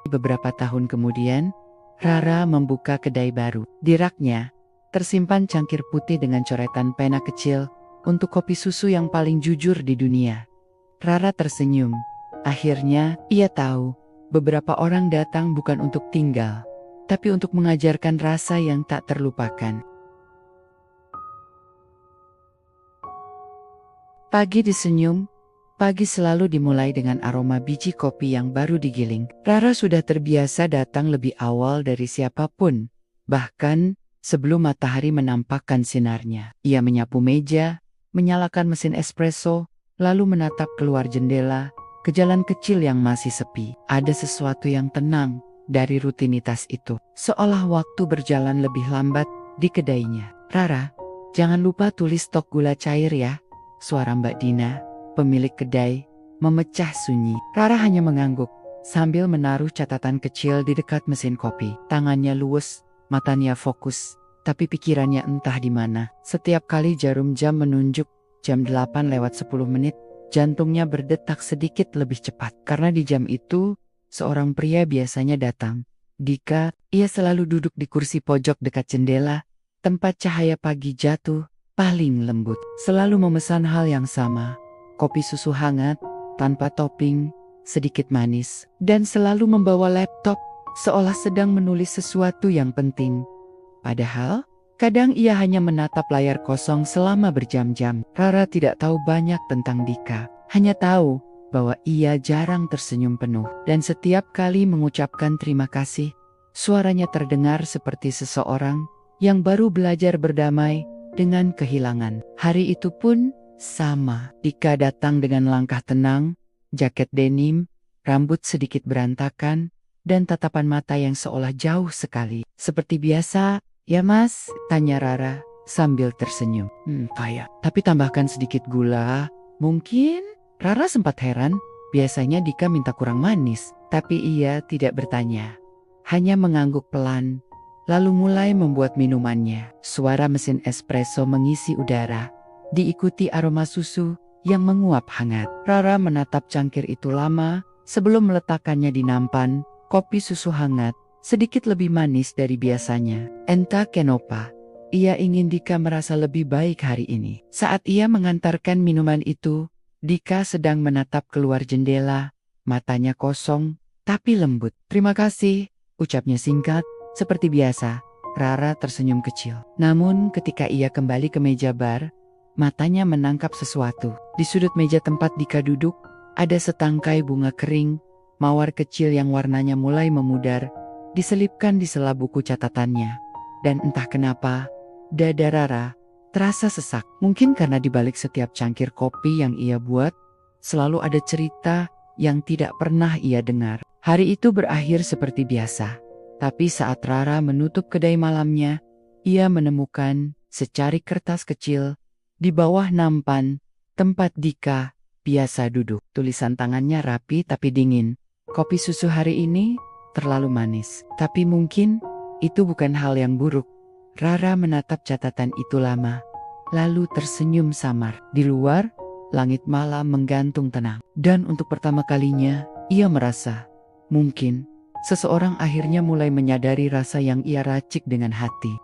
Beberapa tahun kemudian, Rara membuka kedai baru. Di raknya, tersimpan cangkir putih dengan coretan pena kecil untuk kopi susu yang paling jujur di dunia. Rara tersenyum. Akhirnya, ia tahu beberapa orang datang bukan untuk tinggal, tapi untuk mengajarkan rasa yang tak terlupakan. Pagi disenyum. Pagi selalu dimulai dengan aroma biji kopi yang baru digiling. Rara sudah terbiasa datang lebih awal dari siapapun, bahkan sebelum matahari menampakkan sinarnya. Ia menyapu meja, menyalakan mesin espresso, lalu menatap keluar jendela ke jalan kecil yang masih sepi. Ada sesuatu yang tenang dari rutinitas itu, seolah waktu berjalan lebih lambat di kedainya. "Rara, jangan lupa tulis stok gula cair ya," suara Mbak Dina, pemilik kedai, memecah sunyi. Rara hanya mengangguk sambil menaruh catatan kecil di dekat mesin kopi. Tangannya luwes, matanya fokus, tapi pikirannya entah di mana. Setiap kali jarum jam menunjuk jam 8 lewat 10 menit, jantungnya berdetak sedikit lebih cepat. Karena di jam itu, seorang pria biasanya datang. Dika, ia selalu duduk di kursi pojok dekat jendela, tempat cahaya pagi jatuh paling lembut. Selalu memesan hal yang sama. Kopi susu hangat, tanpa topping, sedikit manis, dan selalu membawa laptop, seolah sedang menulis sesuatu yang penting. Padahal, kadang ia hanya menatap layar kosong selama berjam-jam. Rara tidak tahu banyak tentang Dika, hanya tahu bahwa ia jarang tersenyum penuh. Dan setiap kali mengucapkan terima kasih, suaranya terdengar seperti seseorang yang baru belajar berdamai dengan kehilangan. Hari itu pun sama. Dika datang dengan langkah tenang, jaket denim, rambut sedikit berantakan, dan tatapan mata yang seolah jauh sekali. "Seperti biasa, ya Mas?" tanya Rara sambil tersenyum. Payah. Tapi tambahkan sedikit gula, mungkin?" Rara sempat heran, biasanya Dika minta kurang manis, tapi ia tidak bertanya. Hanya mengangguk pelan, lalu mulai membuat minumannya. Suara mesin espresso mengisi udara, diikuti aroma susu yang menguap hangat. Rara menatap cangkir itu lama sebelum meletakkannya di nampan. Kopi susu hangat, sedikit lebih manis dari biasanya. Entah kenapa, ia ingin Dika merasa lebih baik hari ini. Saat ia mengantarkan minuman itu, Dika sedang menatap keluar jendela, matanya kosong tapi lembut. "Terima kasih," ucapnya singkat, seperti biasa. Rara tersenyum kecil. Namun ketika ia kembali ke meja bar, matanya menangkap sesuatu. Di sudut meja tempat Dika duduk, ada setangkai bunga kering, mawar kecil yang warnanya mulai memudar, diselipkan di sela buku catatannya. Dan entah kenapa, dada Rara terasa sesak. Mungkin karena di balik setiap cangkir kopi yang ia buat, selalu ada cerita yang tidak pernah ia dengar. Hari itu berakhir seperti biasa. Tapi saat Rara menutup kedai malamnya, ia menemukan secari kertas kecil di bawah nampan tempat Dika biasa duduk. Tulisan tangannya rapi tapi dingin. "Kopi susu hari ini terlalu manis." Tapi mungkin itu bukan hal yang buruk. Rara menatap catatan itu lama, lalu tersenyum samar. Di luar, langit malam menggantung tenang. Dan untuk pertama kalinya, ia merasa mungkin seseorang akhirnya mulai menyadari rasa yang ia racik dengan hati.